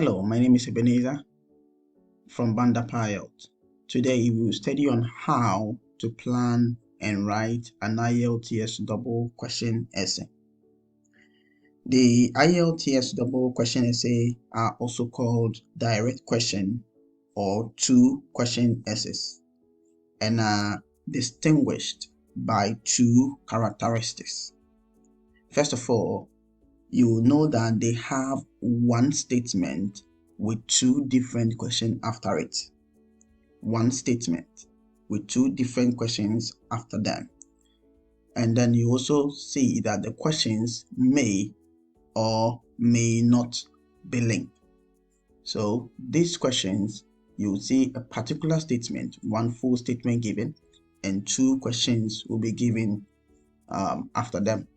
Hello, my name is Ebenezer from Banda Pilot. Today we will study on how to plan and write an IELTS double question essay. The IELTS double question essay are also called direct question or two question essays and are distinguished by two characteristics. First of all, you will know that they have one statement with two different questions after it. One statement with two different questions after them. And then you also see that the questions may or may not be linked. So these questions, you'll see a particular statement, one full statement given, and two questions will be given after them.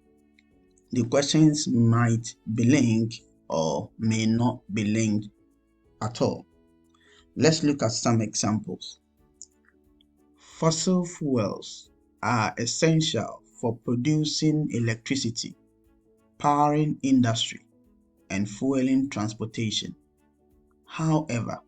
The questions might be linked or may not be linked at all. Let's look at some examples. Fossil fuels are essential for producing electricity, powering industry, and fueling transportation. However,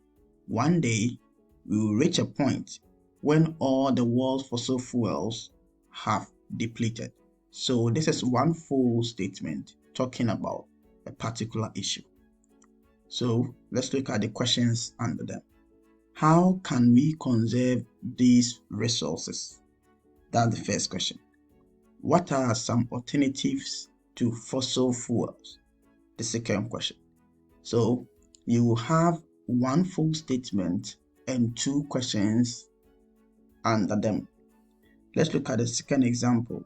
one day we will reach a point when all the world's fossil fuels have depleted. So this is one full statement talking about a particular issue. So let's look at the questions under them. How can we conserve these resources? That's the first question. What are some alternatives to fossil fuels? The second question. So you will have one full statement and two questions under them. Let's look at the second example.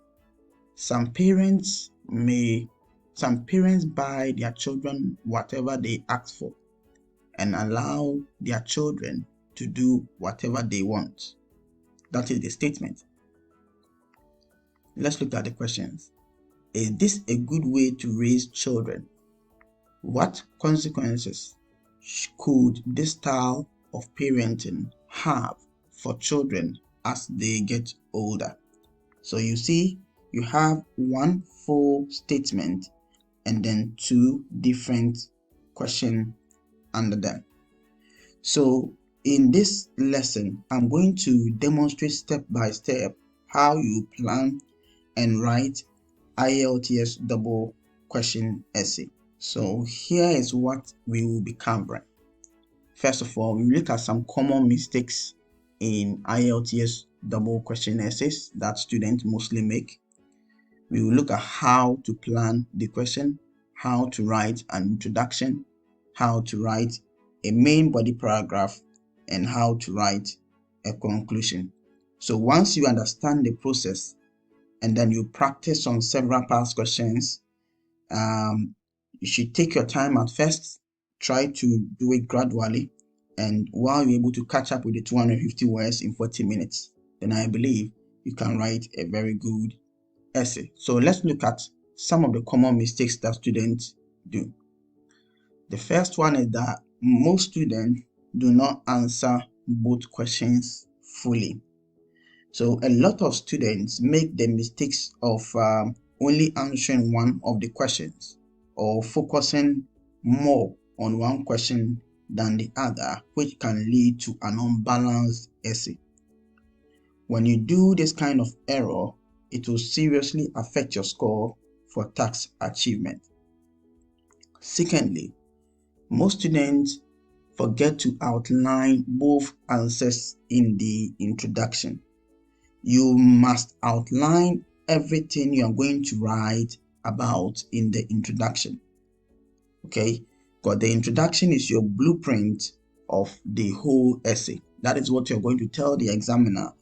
Some parents buy their children whatever they ask for and allow their children to do whatever they want. That is the statement. Let's look at the questions. Is this a good way to raise children? What consequences could this style of parenting have for children as they get older? So you see, you have one full statement and then two different questions under them. So in this lesson, I'm going to demonstrate step by step how you plan and write IELTS double question essay. So here is what we will be covering. First of all, we look at some common mistakes in IELTS double question essays that students mostly make. We will look at how to plan the question, how to write an introduction, how to write a main body paragraph, and how to write a conclusion. So once you understand the process and then you practice on several past questions, you should take your time at first, try to do it gradually, and while you're able to catch up with the 250 words in 40 minutes, then I believe you can write a very good essay. So let's look at some of the common mistakes that students do. The first one is that most students do not answer both questions fully. So a lot of students make the mistakes of only answering one of the questions or focusing more on one question than the other, which can lead to an unbalanced essay. When you do this kind of error, it will seriously affect your score for task achievement. Secondly, most students forget to outline both answers in the introduction. You must outline everything you are going to write about in the introduction. Okay, because the introduction is your blueprint of the whole essay. That is what you're going to tell the examiner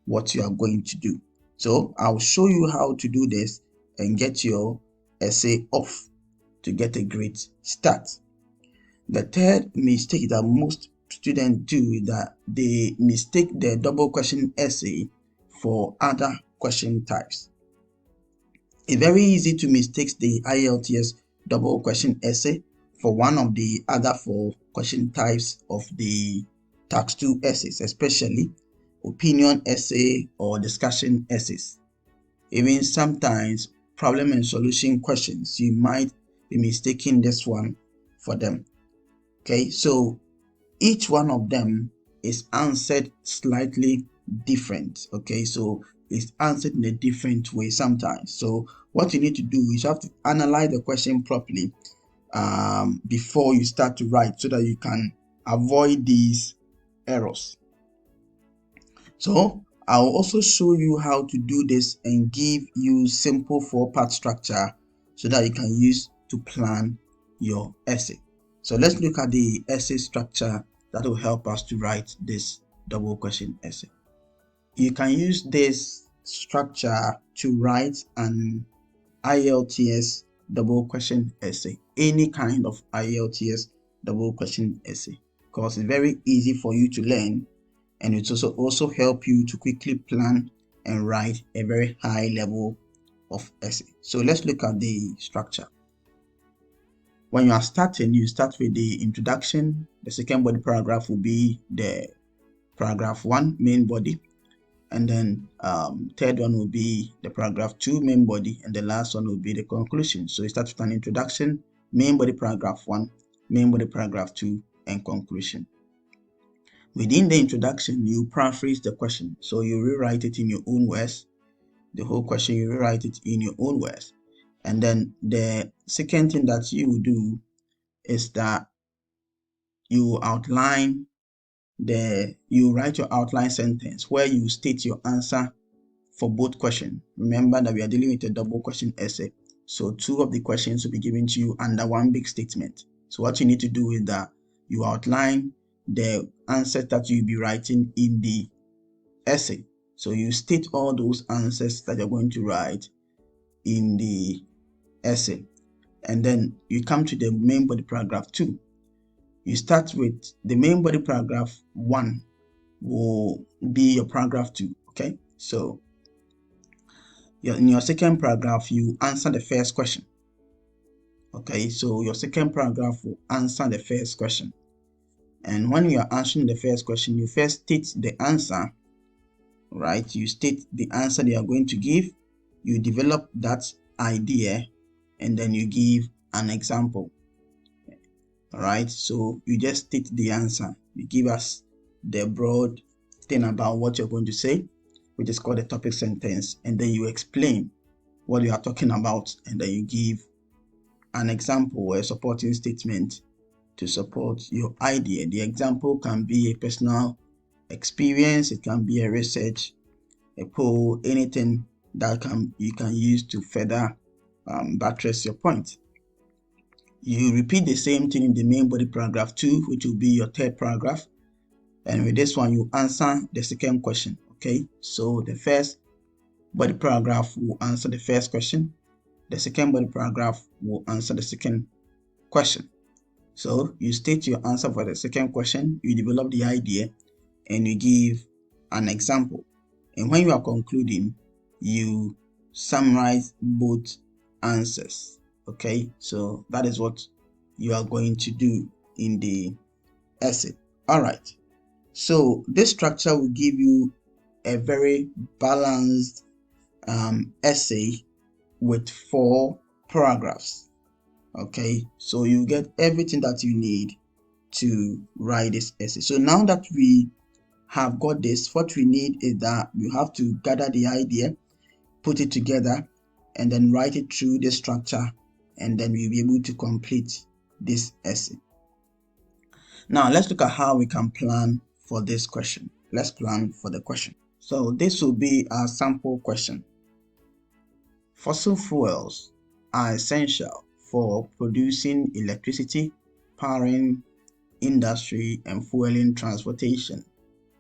what you are going to do. So I'll show you how to do this and get your essay off to get a great start. The third mistake that most students do is that they mistake the double question essay for other question types. It's very easy to mistake the IELTS double question essay for one of the other four question types of the tax 2 essays, especially opinion essay or discussion essays. Even sometimes problem and solution questions, you might be mistaking this one for them. Okay, so each one of them is answered slightly different. Okay, so it's answered in a different way sometimes. So what you need to do is you have to analyze the question properly before you start to write, so that you can avoid these errors. So I'll also show you how to do this and give you simple 4-part structure so that you can use to plan your essay. So let's look at the essay structure that will help us to write this double question essay. You can use this structure to write an IELTS double question essay, any kind of IELTS double question essay, because it's very easy for you to learn, and it also help you to quickly plan and write a very high level of essay. So let's look at the structure. When you are starting, you start with the introduction. The second body paragraph will be the paragraph 1 main body, and then third one will be the paragraph 2 main body, and the last one will be the conclusion. So you start with an introduction, main body paragraph 1, main body paragraph 2, and conclusion. Within the introduction, you paraphrase the question, so you rewrite it in your own words. The whole question, you rewrite it in your own words. And then the second thing that you do is that you write your outline sentence where you state your answer for both questions. Remember that we are dealing with a double question essay, so 2 of the questions will be given to you under one big statement. So what you need to do is that you outline the answers that you'll be writing in the essay. So you state all those answers that you're going to write in the essay, and then you come to the main body paragraph 2. You start with the main body paragraph 1 will be your paragraph 2. Okay, so in your second paragraph, you answer the first question. Okay, so your second paragraph will answer the first question. And when you are answering the first question, you first state the answer, right? You state the answer they are going to give. You develop that idea, and then you give an example. All right, so you just state the answer. You give us the broad thing about what you're going to say, which is called a topic sentence, and then you explain what you are talking about, and then you give an example or a supporting statement to support your idea. The example can be a personal experience, it can be a research, a poll, anything that you can use to further buttress your point. You repeat the same thing in the main body paragraph 2, which will be your third paragraph, and with this one you answer the second question. Okay, so the first body paragraph will answer the first question, the second body paragraph will answer the second question. So you state your answer for the second question, you develop the idea, and you give an example. And when you are concluding, you summarize both answers. Okay, so that is what you are going to do in the essay. All right, so this structure will give you a very balanced essay with 4 paragraphs. Okay, so you get everything that you need to write this essay. So now that we have got this, what we need is that you have to gather the idea, put it together, and then write it through the structure, and then we'll be able to complete this essay. Now let's look at how we can plan for this question. Let's plan for the question. So this will be our sample question. Fossil fuels are essential for producing electricity, powering industry, and fueling transportation.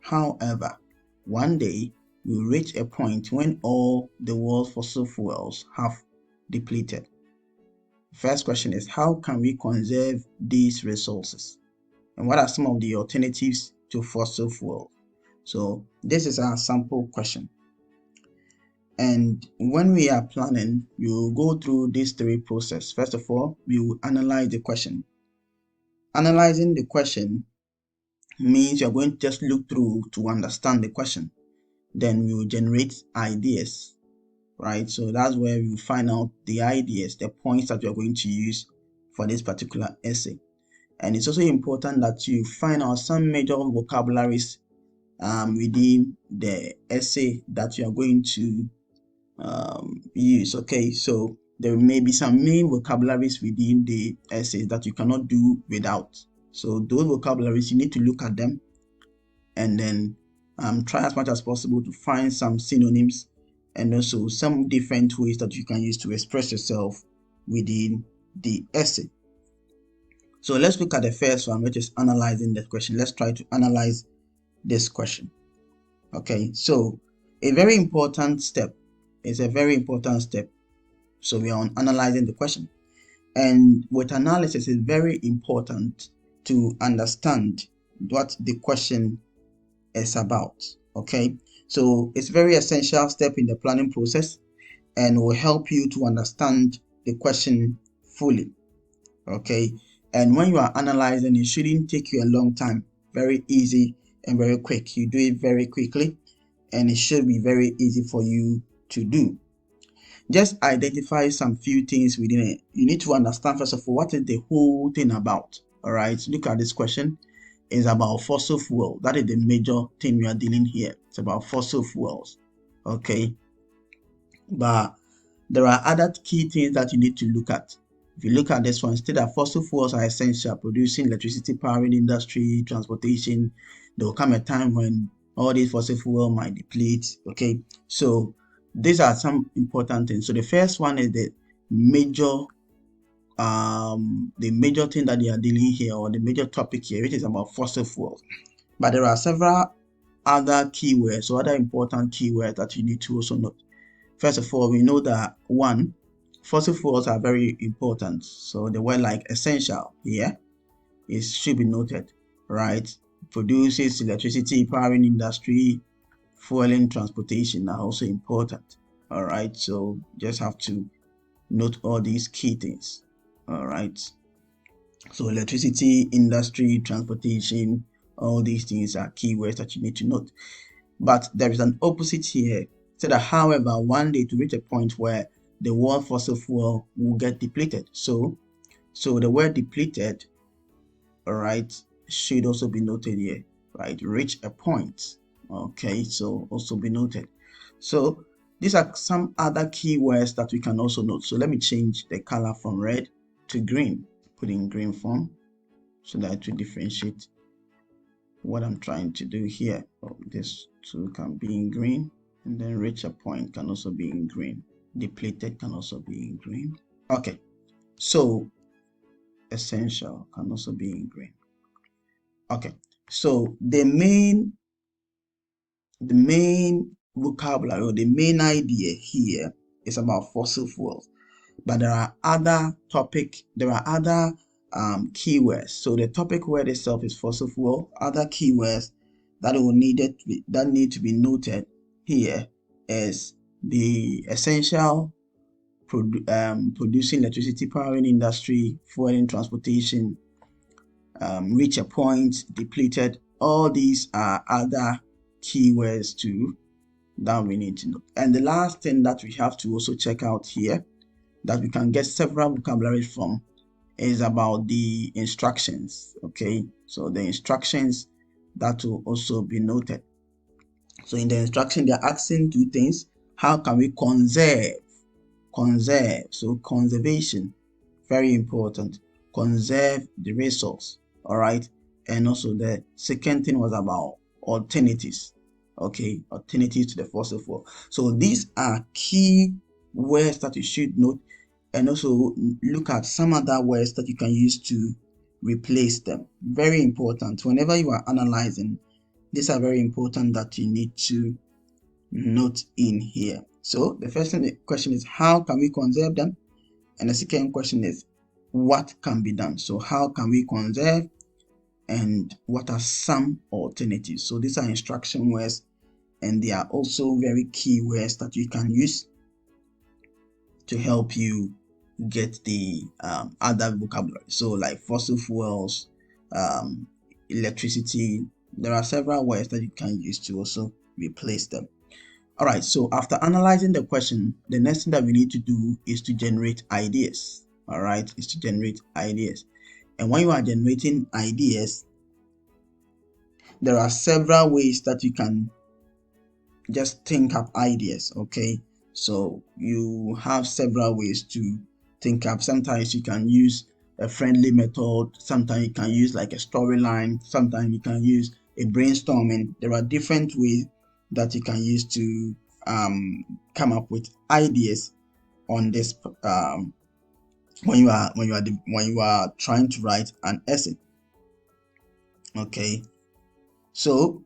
However, one day we'll reach a point when all the world's fossil fuels have depleted. First question is, how can we conserve these resources? And what are some of the alternatives to fossil fuel? So this is our sample question. And when we are planning, we will go through these 3 processes. First of all, we will analyze the question. Analyzing the question means you're going to just look through to understand the question. Then we will generate ideas, right? So that's where we will find out the ideas, the points that you're going to use for this particular essay. And it's also important that you find out some major vocabularies within the essay that you are going to use. Okay, so there may be some main vocabularies within the essays that you cannot do without. So those vocabularies, you need to look at them and then try as much as possible to find some synonyms and also some different ways that you can use to express yourself within the essay. So let's look at the first one, which is analyzing the question. Let's try to analyze this question. Okay, so a very important step is a very important step. So we are on analyzing the question. And with analysis, it's very important to understand what the question is about. Okay, so it's a very essential step in the planning process and will help you to understand the question fully. Okay, and when you are analyzing, it shouldn't take you a long time. Very easy and very quick. You do it very quickly and it should be very easy for you to do. Just identify some few things within it. You need to understand first of all what is the whole thing about. All right, look at this question. It's about fossil fuel. That is the major thing we are dealing here. It's about fossil fuels. Okay, but there are other key things that you need to look at. If you look at this one, state that fossil fuels are essential, producing electricity, powering industry, transportation. There will come a time when all these fossil fuel might deplete. Okay, so these are some important things. So the first one is the major thing that they are dealing here, or the major topic here, which is about fossil fuels. But there are several other keywords or other important keywords that you need to also note. First of all, we know that one, fossil fuels are very important. So the word like essential here should be noted, right? Produces electricity, powering industry, fueling, transportation are also important. All right, so just have to note all these key things. All right, so electricity, industry, transportation, all these things are keywords that you need to note. But there is an opposite here. So that, however, one day to reach a point where the world fossil fuel will get depleted. So the word depleted, all right, should also be noted here, right? Reach a point. Okay, so also be noted. So these are some other keywords that we can also note. So let me change the color from red to green, put in green form so that it will differentiate what I'm trying to do here. This two can be in green, and then reach a point can also be in green. Depleted can also be in green. Okay, so essential can also be in green. Okay, so the main vocabulary or the main idea here is about fossil fuels, but there are other keywords. So the topic word itself is fossil fuel. Other keywords that need to be noted here is the essential, producing electricity, powering industry, fueling, transportation, reach a point, depleted. All these are other keywords too that we need to know. And the last thing that we have to also check out here, that we can get several vocabularies from, is about the instructions. Okay, so the instructions that will also be noted. So in the instruction, they're asking two things. How can we conserve? So conservation, very important. Conserve the resource. All right, and also the second thing was about alternatives. Okay, alternatives to the fossil fuel. So these are key words that you should note, and also look at some other words that you can use to replace them. Very important. Whenever you are analyzing, these are very important that you need to note in here. So the first question is, how can we conserve them? And the second question is, what can be done? So how can we conserve, and what are some alternatives? So these are instruction words, and they are also very key words that you can use to help you get the other vocabulary. So like fossil fuels, electricity, there are several words that you can use to also replace them. All right, so after analyzing the question, the next thing that we need to do is to generate ideas. All right, is to generate ideas. And when you are generating ideas, there are several ways that you can just think up ideas. Okay, so you have several ways to think up. Sometimes you can use a friendly method, sometimes you can use like a storyline, sometimes you can use a brainstorming. There are different ways that you can use to come up with ideas on this when you are trying to write an essay. Okay, so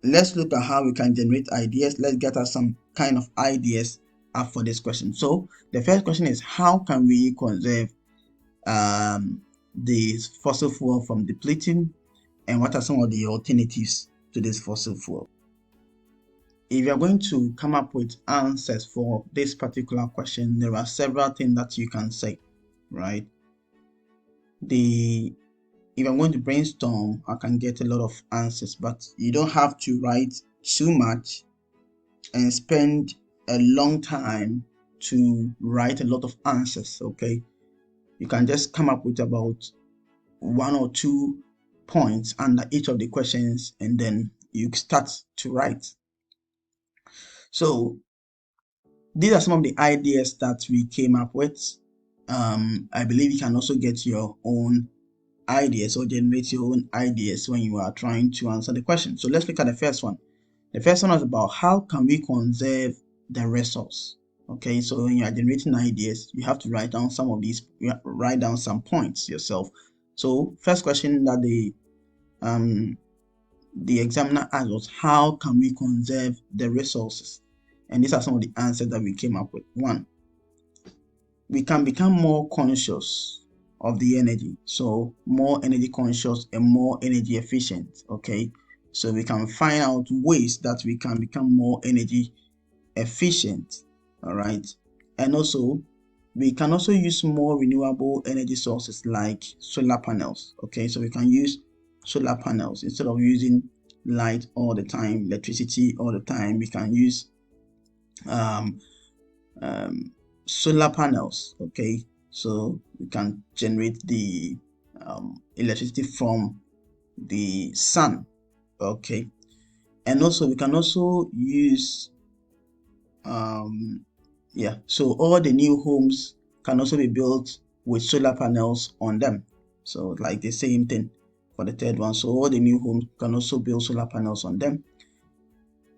let's look at how we can generate ideas. Let's get us some kind of ideas up for this question. So the first question is, how can we conserve the fossil fuel from depleting, and what are some of the alternatives to this fossil fuel? If you're going to come up with answers for this particular question, there are several things that you can say, right? If I'm going to brainstorm, I can get a lot of answers, but you don't have to write too much and spend a long time to write a lot of answers. Okay, you can just come up with about 1 or 2 points under each of the questions, and then you start to write. So these are some of the ideas that we came up with. I believe you can also get your own ideas or generate your own ideas when you are trying to answer the question. So let's look at the first one. The first one is about how can we conserve the resource. Okay, so when you are generating ideas, you have to write down some of these, write down some points yourself. So first question that the examiner asked was, how can we conserve the resources? And these are some of the answers that we came up with. 1, we can become more conscious of the energy, so more energy conscious and more energy efficient. Okay, so we can find out ways that we can become more energy efficient. All right, and also we can also use more renewable energy sources like solar panels. Okay, so we can use solar panels instead of using light all the time, electricity all the time. We can use solar panels. Okay, so we can generate the electricity from the sun. Okay, and also we can also use so all the new homes can also be built with solar panels on them. So like the same thing for the third one. So all the new homes can also build solar panels on them.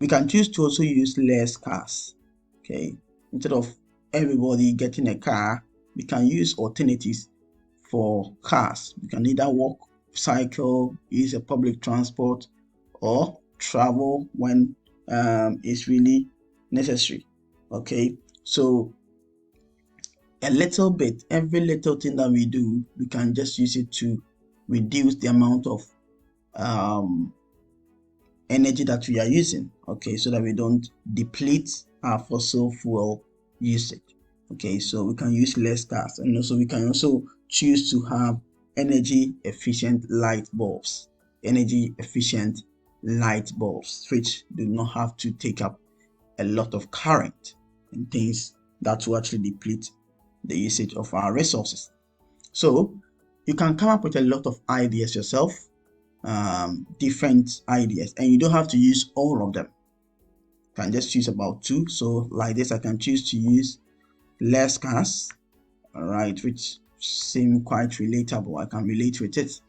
We can choose to also use less cars. Okay, instead of everybody getting a car, we can use alternatives for cars. We can either walk, cycle, use a public transport, or travel when it's really necessary. Okay, so a little bit, every little thing that we do, we can just use it to reduce the amount of energy that we are using. Okay, so that we don't deplete our fossil fuel usage. Okay, so we can use less gas, and also we can also choose to have energy efficient light bulbs, which do not have to take up a lot of current and things that will actually deplete the usage of our resources. So you can come up with a lot of ideas yourself, different ideas, and you don't have to use all of them. You can just choose about 2. So like this, I can choose to use less cars, all right, which seem quite relatable. I can relate with it.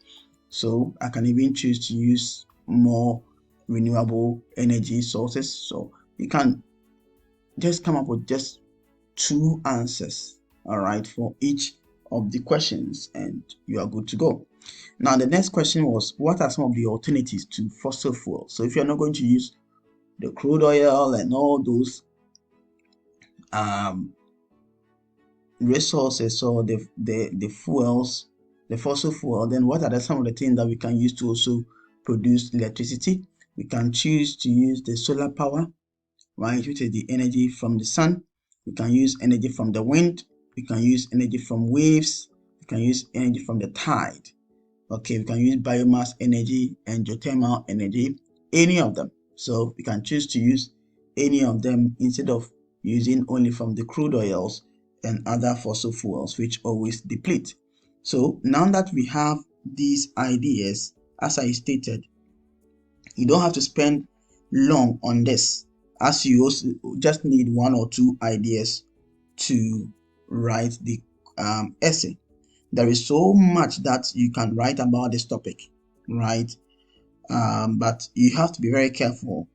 So I can even choose to use more renewable energy sources. So you can just come up with just 2 answers, all right, for each of the questions, and you are good to go. Now the next question was, what are some of the alternatives to fossil fuel? So if you're not going to use the crude oil and all those resources or the fuels, the fossil fuel, then what are some of the things that we can use to also produce electricity? We can choose to use the solar power, right, which is the energy from the sun. We can use energy from the wind. We can use energy from waves. We can use energy from the tide. Okay, we can use biomass energy and geothermal energy, any of them. So we can choose to use any of them instead of using only from the crude oils and other fossil fuels, which always deplete. So now that we have these ideas, as I stated, you don't have to spend long on this, as you also just need one or two ideas to write the essay. There is so much that you can write about this topic, right? But you have to be very careful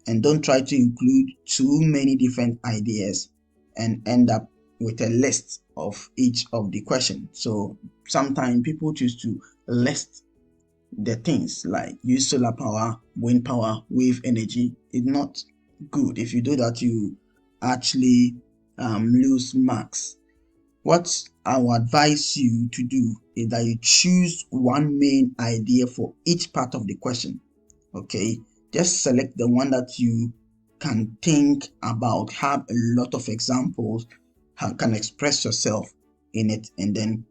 and don't try to include too many different ideas and end up with a list of each of the questions. So sometimes people choose to list the things like use solar power, wind power, wave energy. It's not good. If you do that, you actually lose marks. What I will advise you to do is that you choose one main idea for each part of the question. Okay, just select the one that you can think about, have a lot of examples, can express yourself in it, and then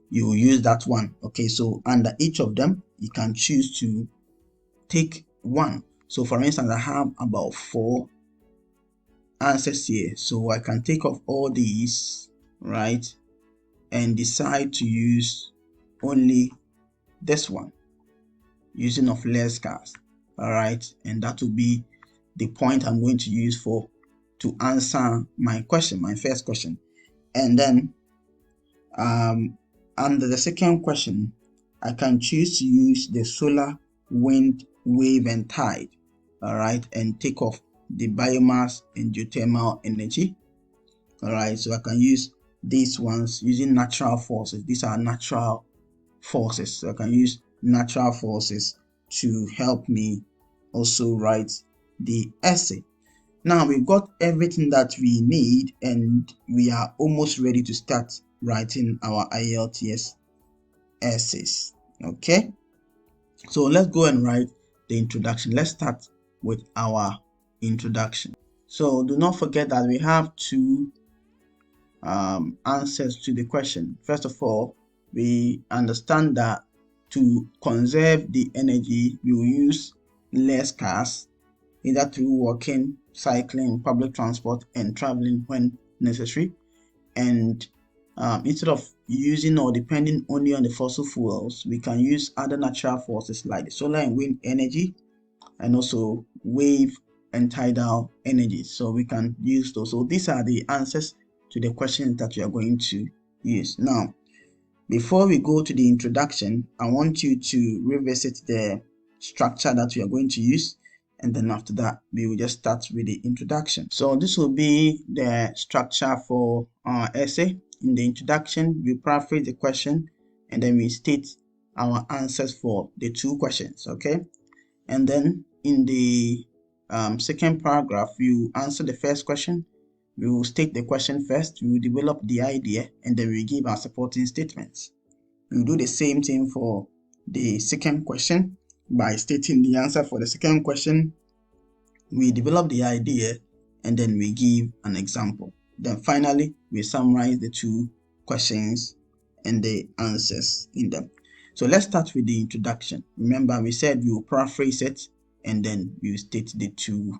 you will use that one. Okay, so under each of them you can choose to take one. So for instance, I have about 4 answers here, so I can take off all these, right, and decide to use only this one, using of less cars. All right, and that will be the point I'm going to use for to answer my question, my first question. And then under the second question, I can choose to use the solar, wind, wave, and tide. All right, and take off the biomass and geothermal energy. All right, so I can use these ones using natural forces. These are natural forces, so I can use natural forces to help me also write the essay. Now we've got everything that we need and we are almost ready to start writing our IELTS essays. Okay, so let's go and write the introduction. Let's start with our introduction. So do not forget that we have two answers to the question. First of all, we understand that to conserve the energy, we will use less cars, either through walking, cycling, public transport, and traveling when necessary. And instead of using or depending only on the fossil fuels, we can use other natural forces like the solar and wind energy, and also wave and tidal energy. So we can use those. So these are the answers to the questions that you are going to use. Now, before we go to the introduction, I want you to revisit the structure that we are going to use, and then after that we will just start with the introduction. So this will be the structure for our essay. In the introduction, we paraphrase the question and then we state our answers for the 2 questions. Okay, and then in the second paragraph, you answer the first question. We will state the question first, we will develop the idea, and then we give our supporting statements. We will do the same thing for the second question by stating the answer for the second question. We develop the idea, and then we give an example. Then finally, we summarize the 2 questions and the answers in them. So let's start with the introduction. Remember, we said we will paraphrase it and then we will state the 2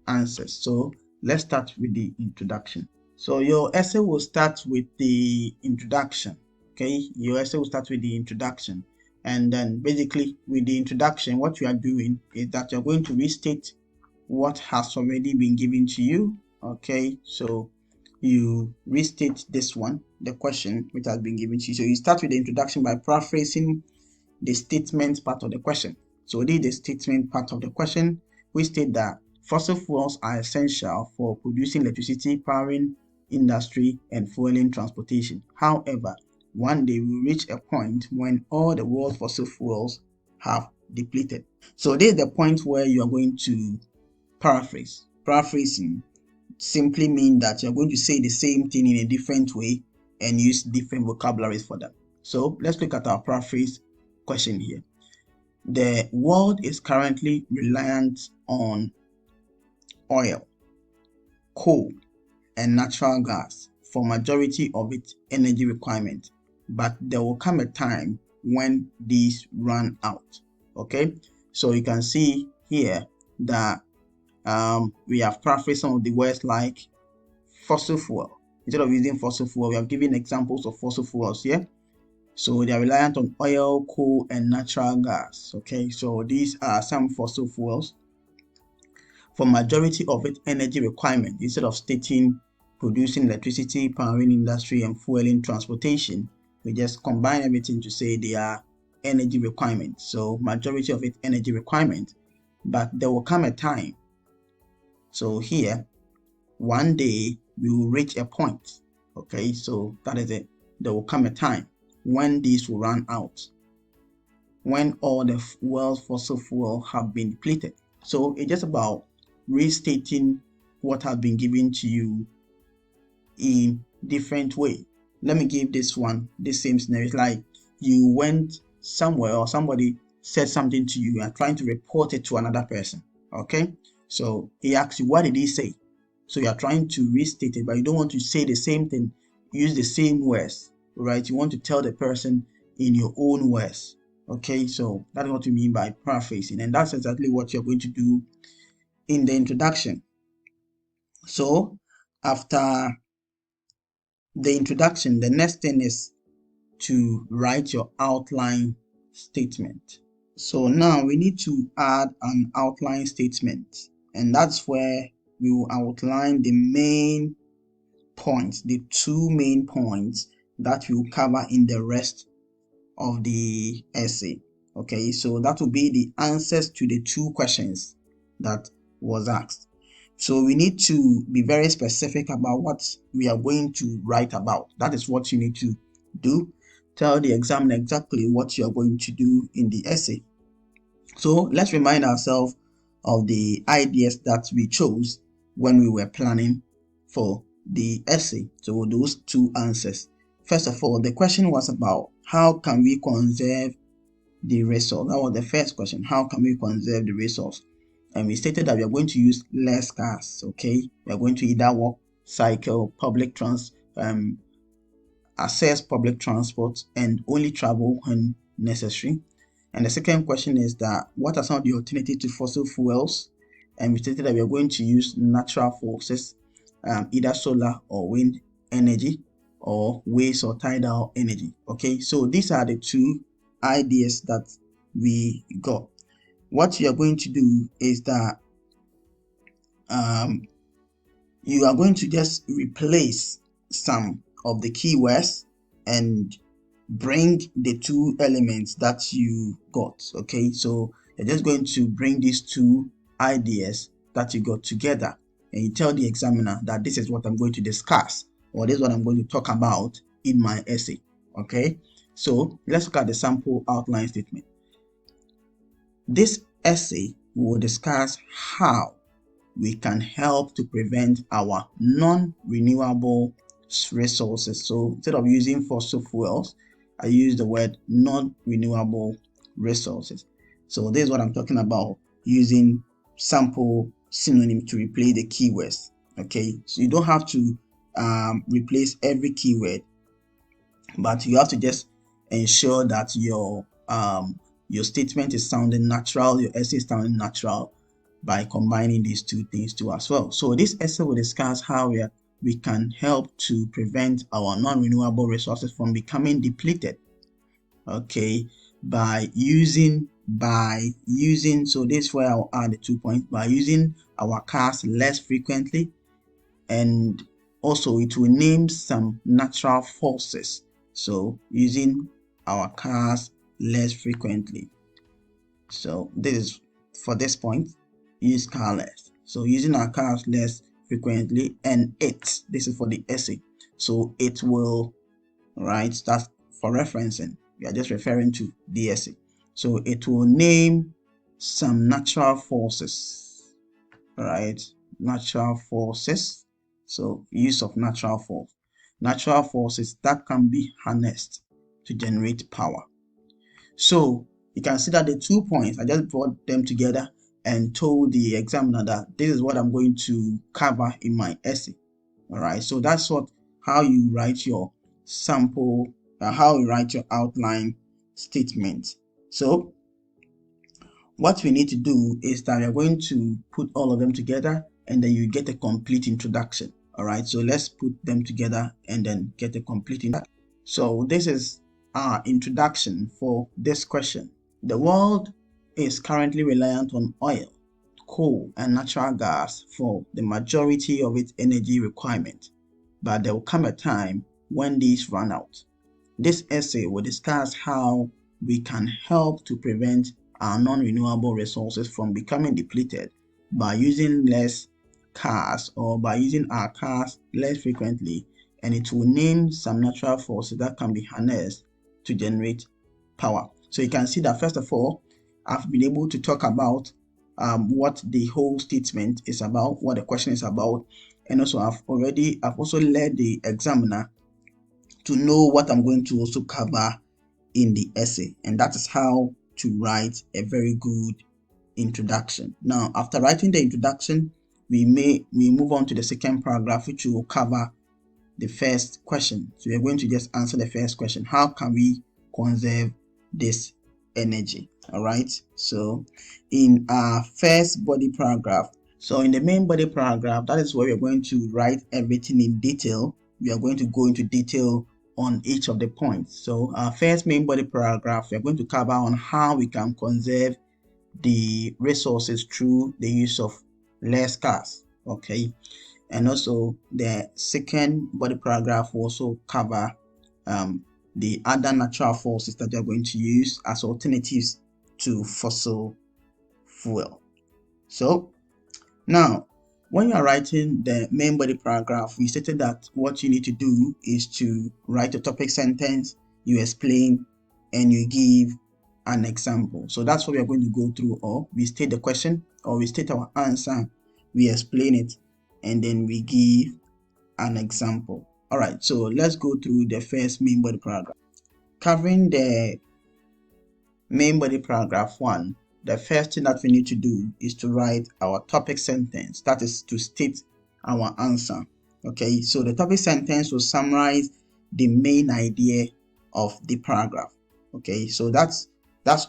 answers. So let's start with the introduction. So your essay will start with the introduction. Okay, your essay will start with the introduction, and then basically with the introduction, what you are doing is that you're going to restate what has already been given to you. Okay, so you restate this one, the question which has been given to you. So you start with the introduction by paraphrasing the statement part of the question. So this is the statement part of the question. We state that fossil fuels are essential for producing electricity, powering industry, and fueling transportation. However, one day we'll reach a point when all the world's fossil fuels have depleted. So this is the point where you are going to paraphrase. Paraphrasing simply means that you're going to say the same thing in a different way and use different vocabularies for them. So let's look at our paraphrase question here. The world is currently reliant on oil, coal, and natural gas for majority of its energy requirement, but there will come a time when these run out. Okay, so you can see here that we have paraphrased some of the words like fossil fuel. Instead of using fossil fuel, we have given examples of fossil fuels here. So they are reliant on oil, coal, and natural gas. Okay, so these are some fossil fuels. For majority of its energy requirement, instead of stating producing electricity, powering industry, and fueling transportation, we just combine everything to say they are energy requirements. So majority of its energy requirement, but there will come a time. So here, one day we will reach a point. Okay, so that is it. There will come a time when these will run out, when all the world's fossil fuel have been depleted. So it's just about restating what has been given to you in different way. Let me give this one, this same scenario. It's like you went somewhere or somebody said something to you and trying to report it to another person. Okay, so he asks you, what did he say? So you are trying to restate it, but you don't want to say the same thing, use the same words, right? You want to tell the person in your own words. Okay, so that's what you mean by paraphrasing, and that's exactly what you're going to do in the introduction. So after the introduction, the next thing is to write your outline statement. So now we need to add an outline statement, and that's where we will outline the main points, the two main points that we will cover in the rest of the essay. Okay, so that will be the answers to the two questions that was asked. So we need to be very specific about what we are going to write about. That is what you need to do. Tell the examiner exactly what you are going to do in the essay. So let's remind ourselves of the ideas that we chose when we were planning for the essay. So those two answers. First of all, the question was about how can we conserve the resource. That was the first question. How can we conserve the resource? And we stated that we are going to use less cars. Okay, we are going to either walk, cycle, access public transport, and only travel when necessary. And the second question is that what are some of the alternatives to fossil fuels? And we stated that we are going to use natural forces, either solar or wind energy, or waves or tidal energy. Okay, so these are the two ideas that we got. What you are going to do is that you are going to just replace some of the keywords and bring the two elements that you got. Okay, so you're just going to bring these two ideas that you got together, and you tell the examiner that this is what I'm going to discuss, or this is what I'm going to talk about in my essay. Okay, so let's look at the sample outline statement. This essay will discuss how we can help to prevent our non-renewable resources. So instead of using fossil fuels, I use the word non-renewable resources. So this is what I'm talking about, using sample synonym to replace the keywords. Okay, so you don't have to replace every keyword, but you have to just ensure that your statement is sounding natural, your essay is sounding natural, by combining these two things too as well. So this essay will discuss how we can help to prevent our non-renewable resources from becoming depleted. Okay, by using so this is where I'll add the 2 points, by using our cars less frequently, and also it will name some natural forces. So using our cars less frequently. So this is for this point, use car less. So using our cars less frequently, and this is for the essay. So it will, right, that's for referencing. We are just referring to the essay. So it will name some natural forces, right? Natural forces. So use of natural force. Natural forces that can be harnessed to generate power. So you can see that the 2 points, I just brought them together and told the examiner that this is what I'm going to cover in my essay. All right, so that's how you write your sample, how you write your outline statement. So what we need to do is that we're going to put all of them together, and then you get a complete introduction. All right, so let's put them together and then get a complete introduction. So this is our introduction for this question. The world is currently reliant on oil, coal, and natural gas for the majority of its energy requirement, but there will come a time when these run out. This essay will discuss how we can help to prevent our non-renewable resources from becoming depleted by using less cars or by using our cars less frequently, and it will name some natural forces that can be harnessed to generate power. So you can see that first of all, I've been able to talk about what the whole statement is about, what the question is about, and also I've also led the examiner to know what I'm going to also cover in the essay, and that is how to write a very good introduction. Now, after writing the introduction, we move on to the second paragraph, which will cover the first question. So we're going to just answer the first question: how can we conserve this energy? All right. So in our first body paragraph, so in the main body paragraph, that is where we're going to write everything in detail. We are going to go into detail on each of the points. So our first main body paragraph, we're going to cover on how we can conserve the resources through the use of less cars. Okay. And also the second body paragraph will also cover the other natural forces that they are going to use as alternatives to fossil fuel. So now, when you are writing the main body paragraph, we stated that what you need to do is to write a topic sentence, you explain, and you give an example. So that's what we are going to go through. Or we state the question, or we state our answer, we explain it, and then we give an example. All right, so let's go through the first main body paragraph. Covering the main body paragraph 1, the first thing that we need to do is to write our topic sentence. That is to state our answer. Okay, so the topic sentence will summarize the main idea of the paragraph. Okay, so that's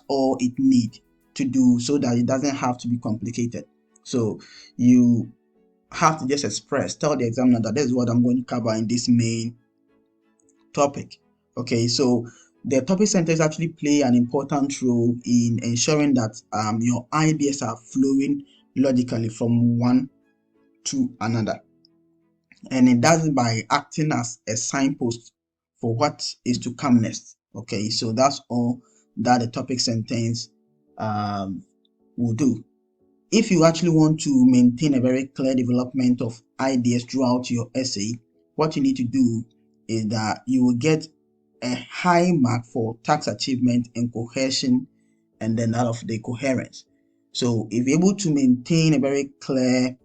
all it needs to do so that it doesn't have to be complicated. So you have to just tell the examiner that this is what I'm going to cover in this main topic. Okay, so the topic sentence actually play an important role in ensuring that your ideas are flowing logically from one to another, and it does it by acting as a signpost for what is to come next. Okay, so that's all that the topic sentence will do. If you actually want to maintain a very clear development of ideas throughout your essay, what you need to do is that you will get a high mark for task achievement and cohesion, and then that of the coherence. So if you're able to maintain a very clear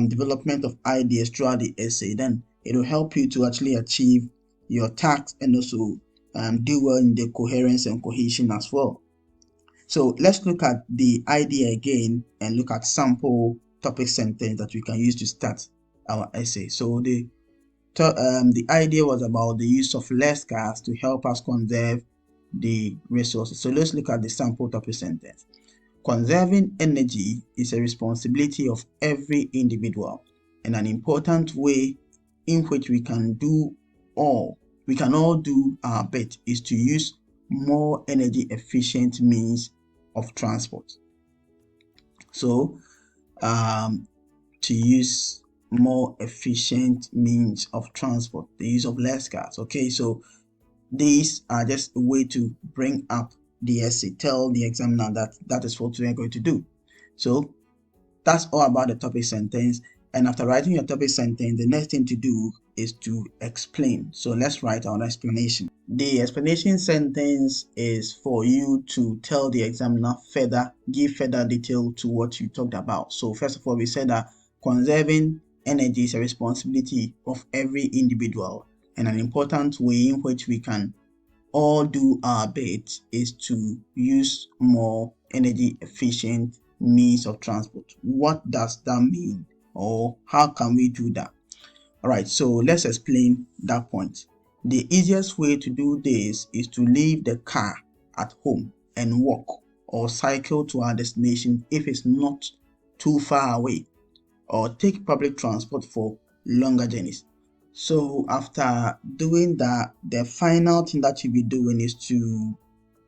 development of ideas throughout the essay, then it will help you to actually achieve your task and also do well in the coherence and cohesion as well. So let's look at the idea again and look at sample topic sentence that we can use to start our essay. So the idea was about the use of less gas to help us conserve the resources. So let's look at the sample topic sentence. Conserving energy is a responsibility of every individual, and an important way in which we can all do our bit is to use more energy efficient means of transport. So to use more efficient means of transport, the use of less cars. Okay, so these are just a way to bring up the essay, tell the examiner that is what we are going to do. So that's all about the topic sentence. And after writing your topic sentence, the next thing to do is to explain. So let's write our explanation. The explanation sentence is for you to tell the examiner give further detail to what you talked about. So first of all, we said that conserving energy is a responsibility of every individual, and an important way in which we can all do our bit is to use more energy efficient means of transport. What does that mean, or how can we do that? All right, so let's explain that point. The easiest way to do this is to leave the car at home and walk or cycle to our destination if it's not too far away, or take public transport for longer journeys. So after doing that, the final thing that you'll be doing is to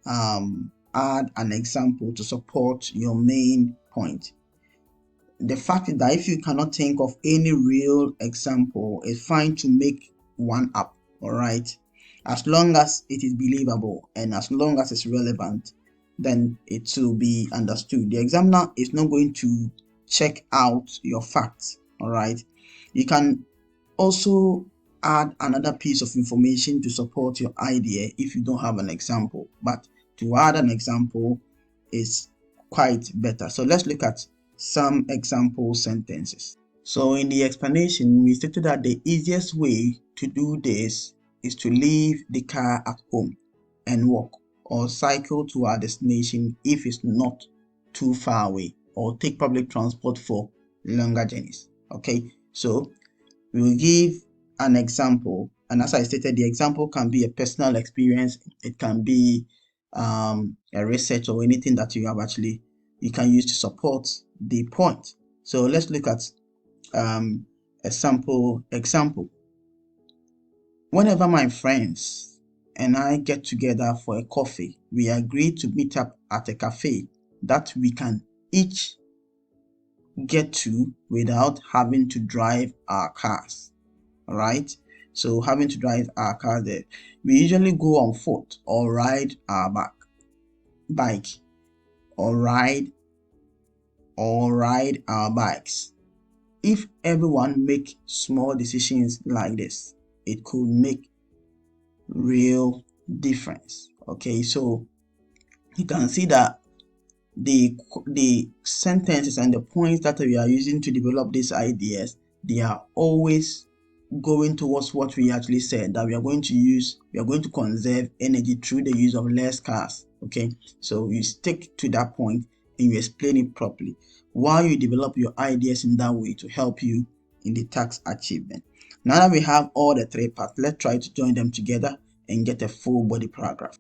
add an example to support your main point. The fact is that if you cannot think of any real example, it's fine to make one up, all right? As long as it is believable and as long as it's relevant, then it will be understood. The examiner is not going to check out your facts, all right? You can also add another piece of information to support your idea if you don't have an example, but to add an example is quite better. So let's look at some example sentences. So in the explanation, we stated that the easiest way to do this is to leave the car at home and walk or cycle to our destination if it's not too far away, or take public transport for longer journeys. Okay, so we will give an example, and as I stated, the example can be a personal experience, it can be a research or anything that you can use to support the point. So let's look at a sample example. Whenever my friends and I get together for a coffee, we agree to meet up at a cafe that we can each get to without having to drive our cars. All right, so having to drive our car there, we usually go on foot or ride our bike or ride our bikes. If everyone make small decisions like this, it could make real difference. Okay, so you can see that the sentences and the points that we are using to develop these ideas, they are always going towards what we actually said, that we are going to conserve energy through the use of less cars. Okay, so you stick to that point and you explain it properly while you develop your ideas in that way to help you in the task achievement. Now that we have all the three parts, let's try to join them together and get a full body paragraph.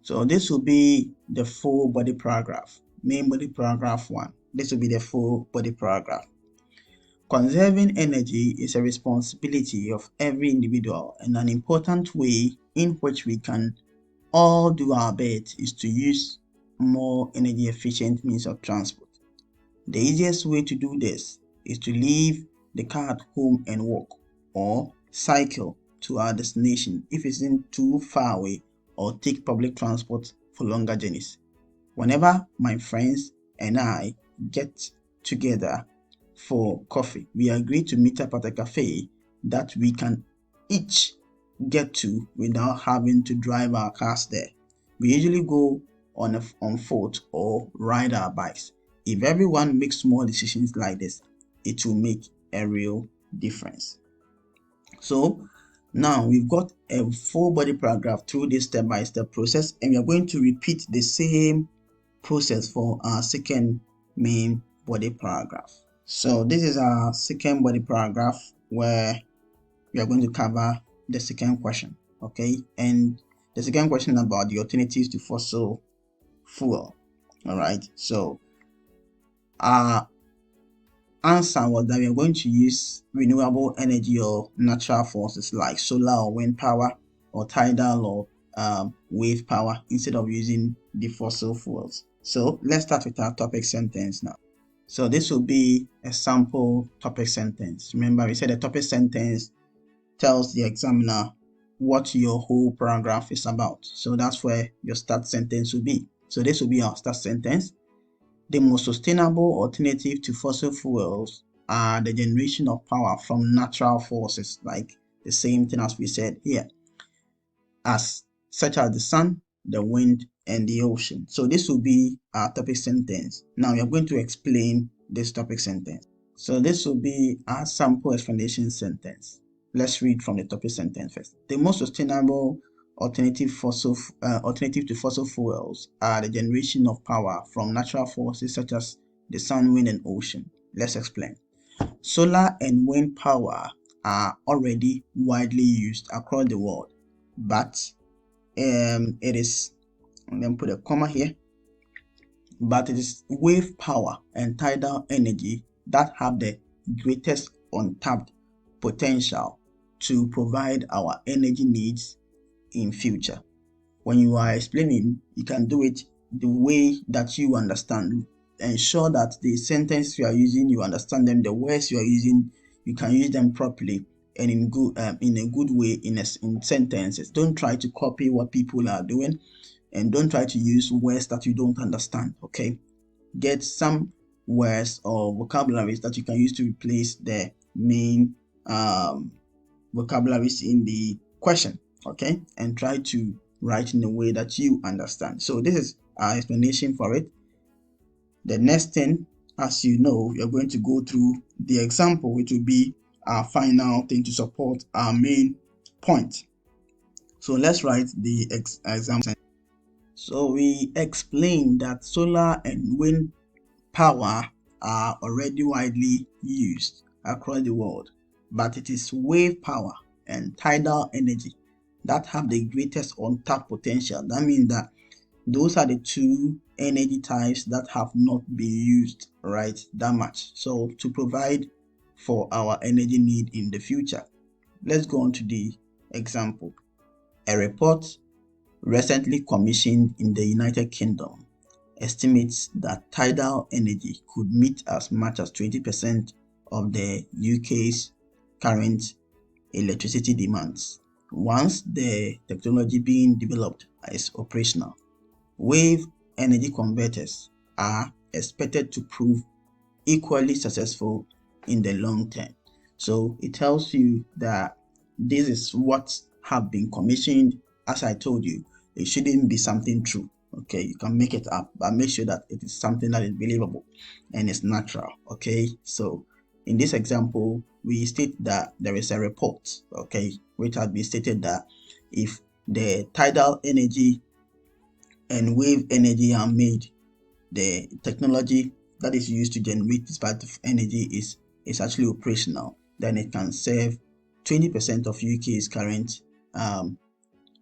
So this will be the full body paragraph, main body paragraph 1. This will be the full body paragraph. Conserving energy is a responsibility of every individual, and an important way in which we can all do our bit is to use more energy efficient means of transport. The easiest way to do this is to leave the car at home and walk or cycle to our destination if it isn't too far away, or take public transport for longer journeys. Whenever my friends and I get together for coffee, we agree to meet up at a cafe that we can each get to without having to drive our cars there. We usually go on foot or ride our bikes. If everyone makes small decisions like this, it will make a real difference. So now we've got a full body paragraph through this step-by-step process, and we are going to repeat the same process for our second main body paragraph. So this is our second body paragraph where we are going to cover the second question. Okay, and the second question about the alternatives to fossil fuel. All right, so our answer was that we are going to use renewable energy or natural forces like solar or wind power or tidal or wave power instead of using the fossil fuels. So let's start with our topic sentence now. So this will be a sample topic sentence. Remember, we said a topic sentence tells the examiner what your whole paragraph is about. So that's where your start sentence will be. So this will be our start sentence. The most sustainable alternative to fossil fuels are the generation of power from natural forces, like the same thing as we said here, such as the sun, the wind, and the ocean. So this will be our topic sentence. Now we are going to explain this topic sentence. So this will be our sample explanation sentence. Let's read from the topic sentence first. The most sustainable alternative to fossil fuels are the generation of power from natural forces such as the sun, wind, and ocean. Let's explain. Solar and wind power are already widely used across the world, but it is, and then put a comma here, but it is wave power and tidal energy that have the greatest untapped potential to provide our energy needs in future. When you are explaining, you can do it the way that you understand. Ensure that the sentence you are using, you understand them. The words you are using, you can use them properly and in a good way in sentences. Don't try to copy what people are doing, and don't try to use words that you don't understand. Okay, get some words or vocabularies that you can use to replace the main vocabularies in the question. Okay, and try to write in a way that you understand. So this is our explanation for it. The next thing, as you know, you're going to go through the example, which will be our final thing to support our main point. So let's write the example. So we explained that solar and wind power are already widely used across the world, but it is wave power and tidal energy that have the greatest untapped potential. That means that those are the two energy types that have not been used right that much, so to provide for our energy need in the future. Let's go on to the example. A report recently commissioned in the United Kingdom estimates that tidal energy could meet as much as 20% of the UK's current electricity demands once the technology being developed is operational. Wave energy converters are expected to prove equally successful in the long term. So it tells you that this is what have been commissioned. As I told you, it shouldn't be something true. Okay, you can make it up, but make sure that it is something that is believable and it's natural. Okay, so in this example, we state that there is a report, okay, which has been stated that if the tidal energy and wave energy are made, the technology that is used to generate this part of energy is actually operational, then it can serve 20% of UK's current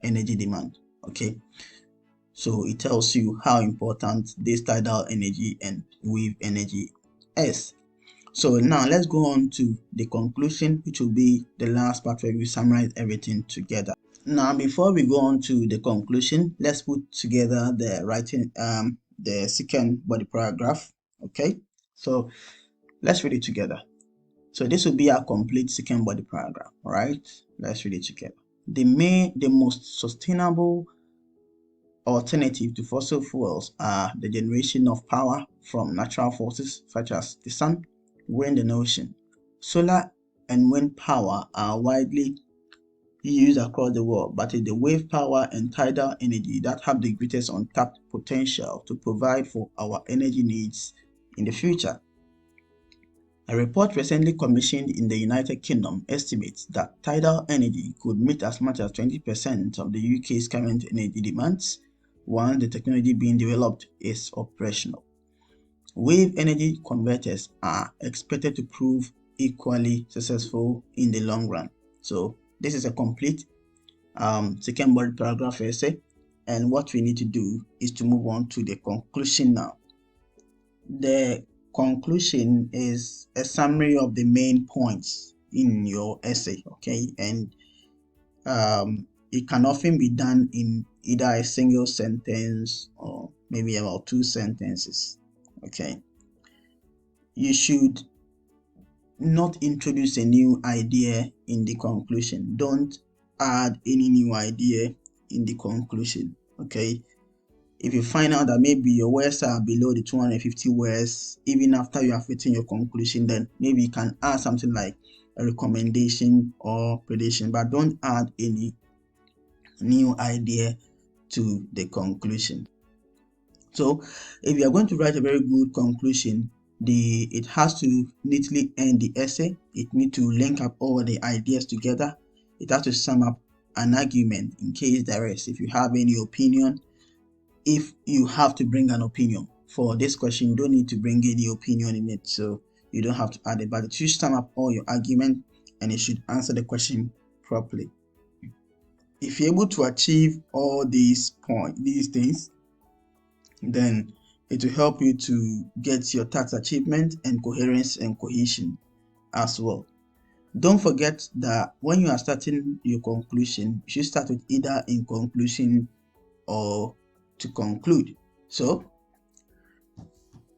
energy demand. Okay, so it tells you how important this tidal energy and wave energy is. So now let's go on to the conclusion, which will be the last part where we summarize everything together. Now, before we go on to the conclusion, let's put together the writing, the second body paragraph. Okay, so let's read it together. So this will be our complete second body paragraph. All right, let's read it together. The most sustainable alternative to fossil fuels are the generation of power from natural forces such as the sun, wind, and ocean. Solar and wind power are widely used across the world, but it's the wave power and tidal energy that have the greatest untapped potential to provide for our energy needs in the future. A report recently commissioned in the United Kingdom estimates that tidal energy could meet as much as 20% of the UK's current energy demands once the technology being developed is operational. Wave energy converters are expected to prove equally successful in the long run. So this is a complete second body paragraph essay, and what we need to do is to move on to the conclusion now. The conclusion is a summary of the main points in your essay, okay, and it can often be done in either a single sentence or maybe about 2 sentences. Okay, you should not introduce a new idea in the conclusion. Don't add any new idea in the conclusion. Okay, if you find out that maybe your words are below the 250 words even after you have written your conclusion, then maybe you can add something like a recommendation or prediction, but don't add any new idea to the conclusion. So if you are going to write a very good conclusion, it has to neatly end the essay. It needs to link up all the ideas together. It has to sum up an argument in case there is. If you have any opinion, if you have to bring an opinion for this question, you don't need to bring any opinion in it, so you don't have to add it, but it should sum up all your argument and it should answer the question properly. If you're able to achieve all these things, then it will help you to get your task achievement and coherence and cohesion as well. Don't forget that when you are starting your conclusion, you should start with either in conclusion or to conclude. So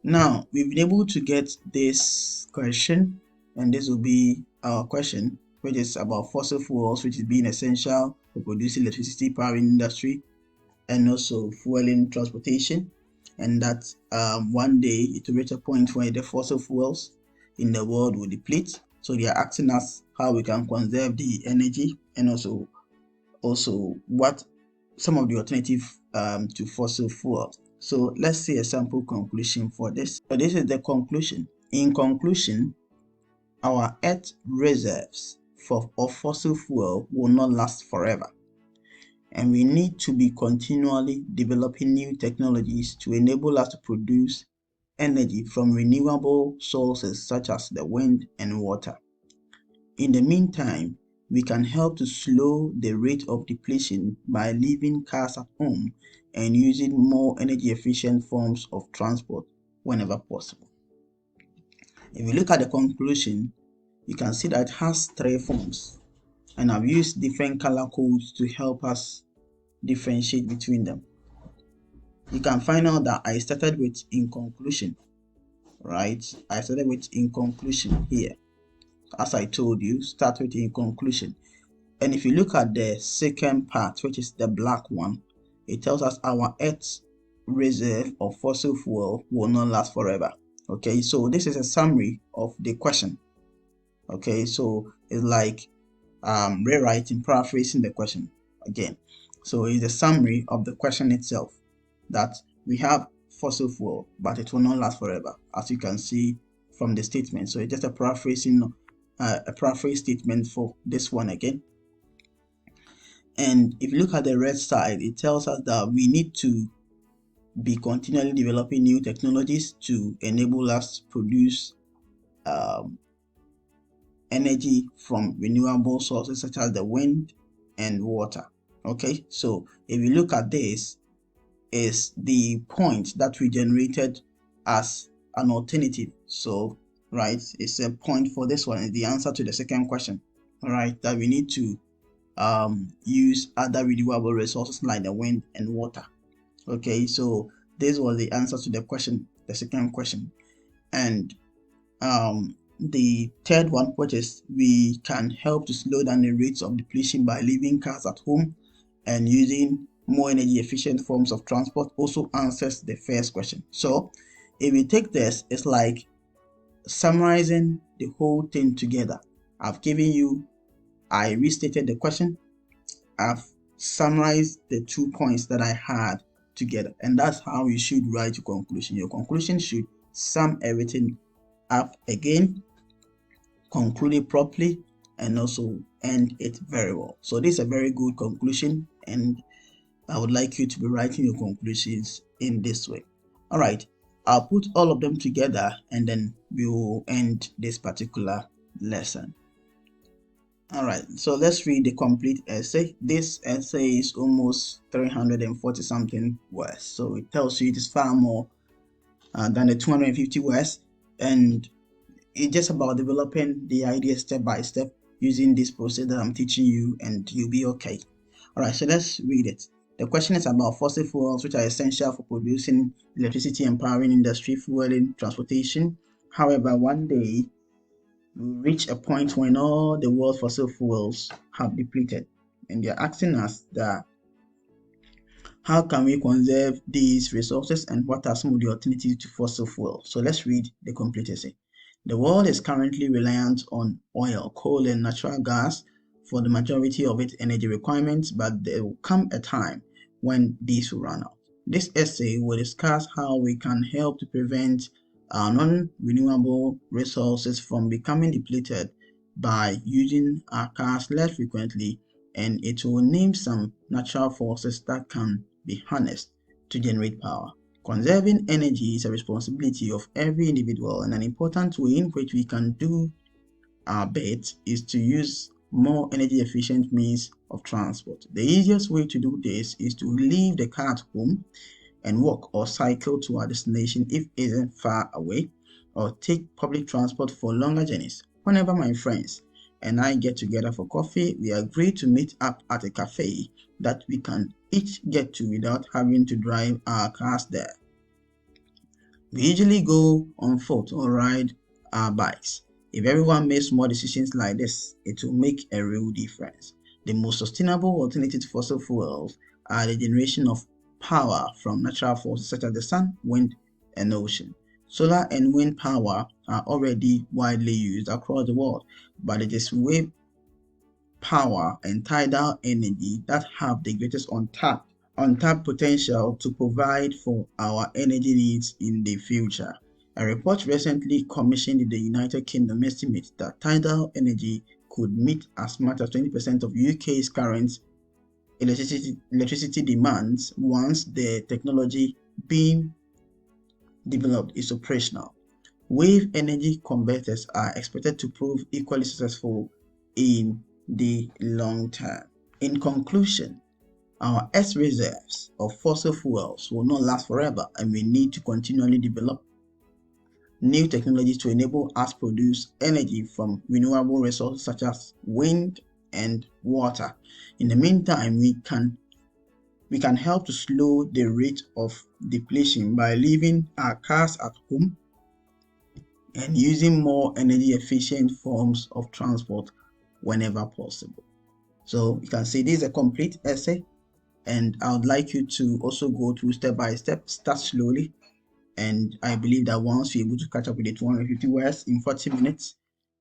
now we've been able to get this question, and this will be our question, which is about fossil fuels, which is being essential for producing electricity, powering industry, and also fueling transportation. And that one day it will reach a point where the fossil fuels in the world will deplete. So they are asking us how we can conserve the energy, and also what some of the alternative to fossil fuels. So let's see a sample conclusion for this. So this is the conclusion. In conclusion, our Earth reserves of fossil fuel will not last forever, and we need to be continually developing new technologies to enable us to produce energy from renewable sources such as the wind and water. In the meantime, we can help to slow the rate of depletion by leaving cars at home and using more energy efficient forms of transport whenever possible. If you look at the conclusion, you can see that it has three forms, and I've used different color codes to help us differentiate between them. You can find out that I started with in conclusion, right? I started with in conclusion here. As I told you, start with in conclusion. And if you look at the second part, which is the black one, it tells us our Earth's reserve of fossil fuel will not last forever. Okay, so this is a summary of the question. Okay, so it's like rewriting, paraphrasing the question again. So it's a summary of the question itself, that we have fossil fuel, but it will not last forever, as you can see from the statement. So it's just a paraphrasing, a paraphrase statement for this one again. And if you look at the red side, it tells us that we need to be continually developing new technologies to enable us to produce energy from renewable sources such as the wind and water. Okay, so if you look at this, is the point that we generated as an alternative. So right, it's a point for this one, is the answer to the second question. All right, that we need to use other renewable resources like the wind and water. Okay, so this was the answer to the question, the second question. And the third one, which is we can help to slow down the rates of depletion by leaving cars at home and using more energy efficient forms of transport, also answers the first question. So if we take this, it's like summarizing the whole thing together. I restated the question, I've summarized the 2 points that I had together, and that's how you should write your conclusion. Your conclusion should sum everything up again, conclude it properly, and also end it very well. So this is a very good conclusion, and I would like you to be writing your conclusions in this way. All right, I'll put all of them together and then we will end this particular lesson. All right, so let's read the complete essay. This essay is almost 340 something words, so it tells you it is far more than the 250 words, and it's just about developing the idea step by step using this process that I'm teaching you, and you'll be okay. All right, so let's read it. The question is about fossil fuels, which are essential for producing electricity, empowering industry, fueling, transportation. However, one day we reach a point when all the world's fossil fuels have depleted, and they're asking us that how can we conserve these resources and what are some of the alternatives to fossil fuels. So let's read the complete essay. The world is currently reliant on oil, coal, and natural gas for the majority of its energy requirements, but there will come a time when these will run out. This essay will discuss how we can help to prevent our non-renewable resources from becoming depleted by using our cars less frequently, and it will name some natural forces that can be harnessed to generate power. Conserving energy is a responsibility of every individual, and an important way in which we can do our bit is to use more energy efficient means of transport. The easiest way to do this is to leave the car at home and walk or cycle to our destination if it isn't far away, or take public transport for longer journeys. Whenever, my friends, and I get together for coffee, we agree to meet up at a cafe that we can each get to without having to drive our cars there. We usually go on foot or ride our bikes. If everyone makes small decisions like this, it will make a real difference. The most sustainable alternative to fossil fuels are the generation of power from natural forces such as the sun, wind, and ocean. Solar and wind power are already widely used across the world, but it is wave power and tidal energy that have the greatest untapped potential to provide for our energy needs in the future. A report recently commissioned in the United Kingdom estimates that tidal energy could meet as much as 20% of UK's current electricity demands once the technology being developed is operational. Wave energy converters are expected to prove equally successful in the long term. In conclusion, our Earth's reserves of fossil fuels will not last forever, and we need to continually develop new technologies to enable us produce energy from renewable resources such as wind and water. In the meantime, we can help to slow the rate of depletion by leaving our cars at home and using more energy efficient forms of transport whenever possible. So you can see this is a complete essay, and I would like you to also go through step by step, start slowly, and I believe that once you're able to catch up with the 250 words in 40 minutes,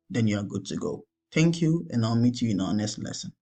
then you are good to go. Thank you, and I'll meet you in our next lesson.